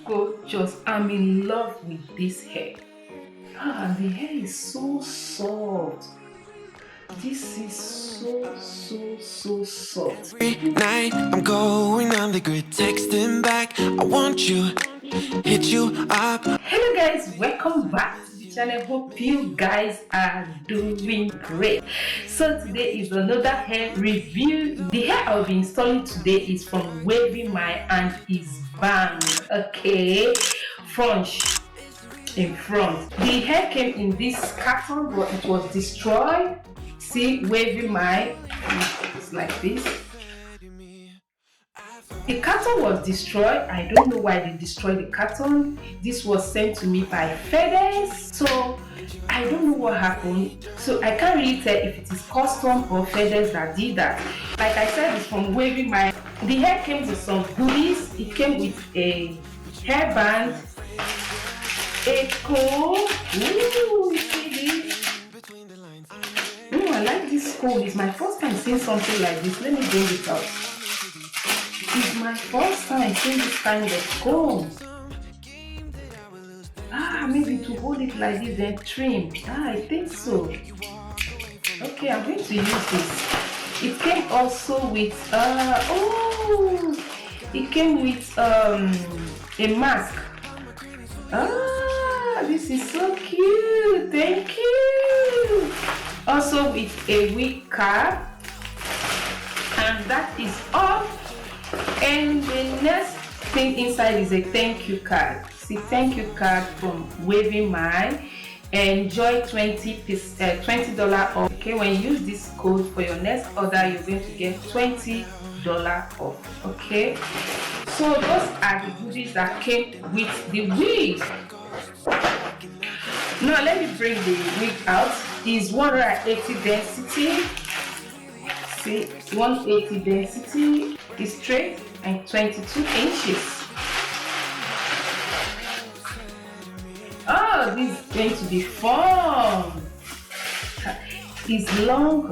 gorgeous. I'm in love with this hair. Ah, the hair is so soft. This is so soft. Every night I'm going on the grid, texting back. I want you, hit you up. Hello guys, welcome back to the channel. Hope you guys are doing great. So today is another hair review. The hair I'll be installing today is from Wavymy and is bang. Okay, Fringe in front. The hair came in this carton, but it was destroyed. See, Wavymy, it's like this. The carton was destroyed. I don't know why they destroyed the carton. This was sent to me by FedEx, so I don't know what happened. So I can't really tell if it is custom or FedEx that did that. Like I said, it's from Wavymy. The hair came with some goodies. It came with a hairband, a comb. Ooh, you see this? I like this comb. It's my first time seeing something like this. Let me bring it out. It's my first time seeing this kind of comb. Maybe to hold it like this and trim. I think so. Okay, I'm going to use this. It came also with it came with a mask. This is so cute. Thank you. Also with a wig cap, and that is all. And the next thing inside is a thank you card. See, thank you card from Wavymy. Enjoy $20 off. Okay, when you use this code for your next order, you're going to get $20 off. Okay, so those are the goodies that came with the wig. Now let me bring the wig out. It's 180 density. See, 180 density is straight and 22 inches. Oh, this is going to be fun. It's long.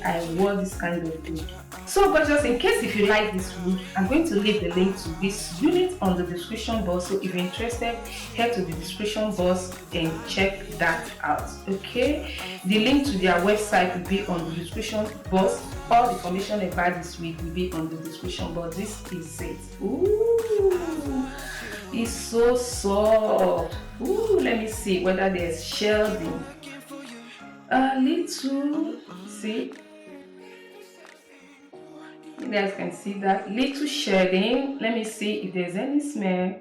I wore this kind of wig. So gorgeous. In case if you like this wig, I'm going to leave the link to this unit on the description box. So if you're interested, head to the description box and check that out. Okay, the link to their website will be on the description box. All the information about this wig will be on the description box. This is it. Ooh, it's so soft. Ooh, let me see whether there's shelving. A little, see, you guys can see that little shading. Let me see if there's any smell.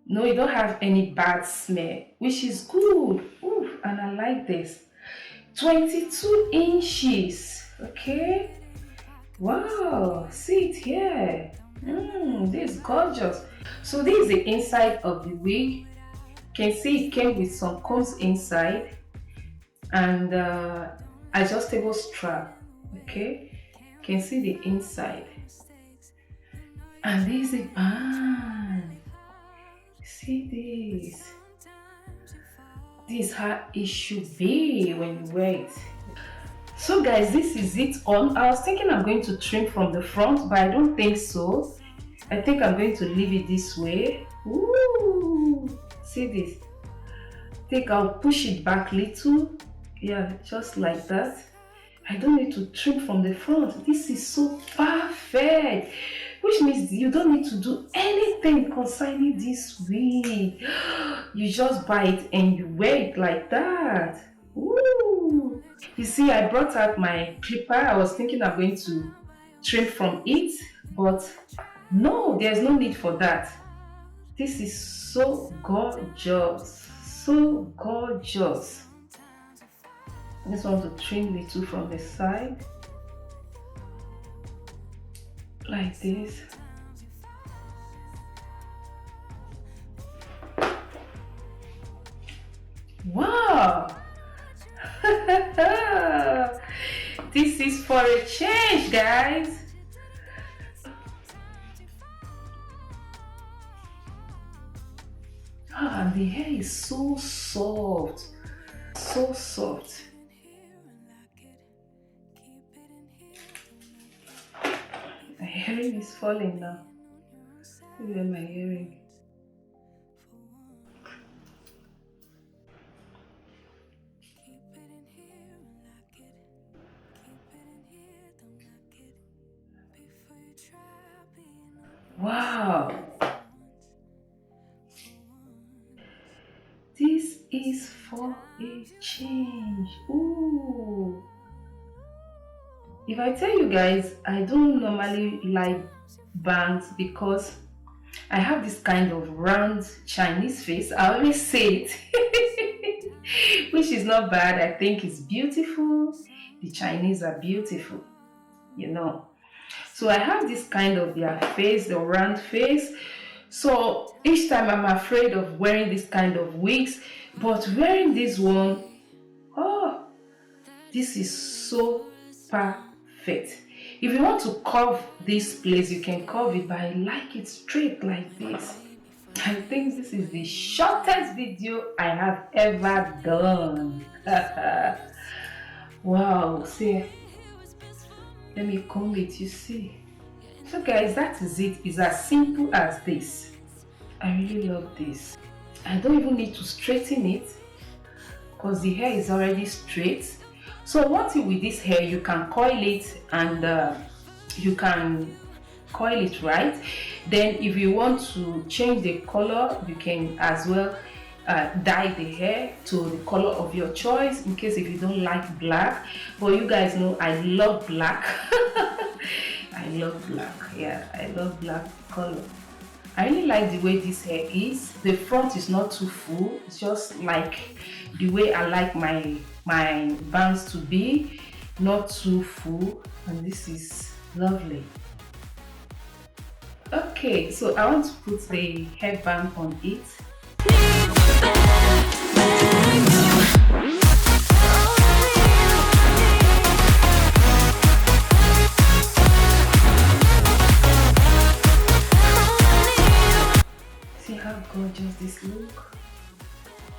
No, you don't have any bad smell, which is good. Ooh, and I like this. 22 inches. Okay, wow, see it here. This is gorgeous. So this is the inside of the wig. You can see it came with some combs inside and adjustable strap. Okay, you can see the inside, and this is a band. See this. This is how it should be when you wear it. So guys, this is it on. I was thinking I'm going to trim from the front, but I don't think so. I think I'm going to leave it this way. Ooh, see this. I think I'll push it back little. Yeah, just like that. I don't need to trim from the front. This is so perfect, which means you don't need to do anything concerning this wig. You just buy it and you wear it like that. Ooh. You see, I brought out my clipper. I was thinking I'm going to trim from it, but no, there's no need for that. This is so gorgeous, so gorgeous. I just want to trim the two from the side, like this. Wow! This is for a change, guys. And the hair is so soft, so soft. My hair is falling now. Where my earring? Wow, this is for a change. Ooh. If I tell you guys, I don't normally like bangs because I have this kind of round Chinese face. I always say it, which is not bad. I think it's beautiful. The Chinese are beautiful, you know. So I have this kind of their face, the round face. So each time I'm afraid of wearing this kind of wigs, but wearing this one, oh, this is so perfect. If you want to curve this place, you can curve it, but I like it straight like this. I think this is the shortest video I have ever done. Wow, see, let me comb it, you see. So guys, that is it. It's as simple as this. I really love this. I don't even need to straighten it because the hair is already straight. So one thing with this hair, you can coil it and you can coil it right. Then if you want to change the color, you can as well dye the hair to the color of your choice in case if you don't like black. But you guys know I love black. I love black. Yeah, I love black color. I really like the way this hair is. The front is not too full. It's just like the way I like my bangs to be, not too full, and this is lovely. Okay, so I want to put the hairband on it. See how gorgeous this look?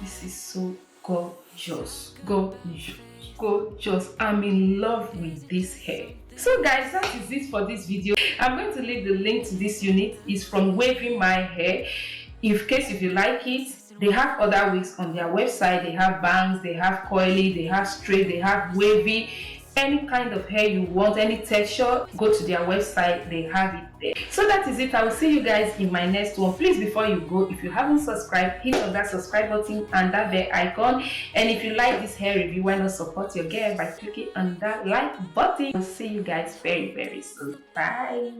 This is so gorgeous, gorgeous. I'm in love with this hair. So guys, that is it for this video. I'm going to leave the link to this unit. It's from Wavymy hair. In case if you like it, they have other wigs on their website. They have bangs, they have coily, they have straight, they have wavy. Any kind of hair you want, any texture, go to their website, they have it there. So that is it. I will see you guys in my next one. Please, before you go, if you haven't subscribed, hit on that subscribe button and that bell icon. And if you like this hair review, why not support your girl by clicking on that like button. I'll see you guys very, very soon. Bye.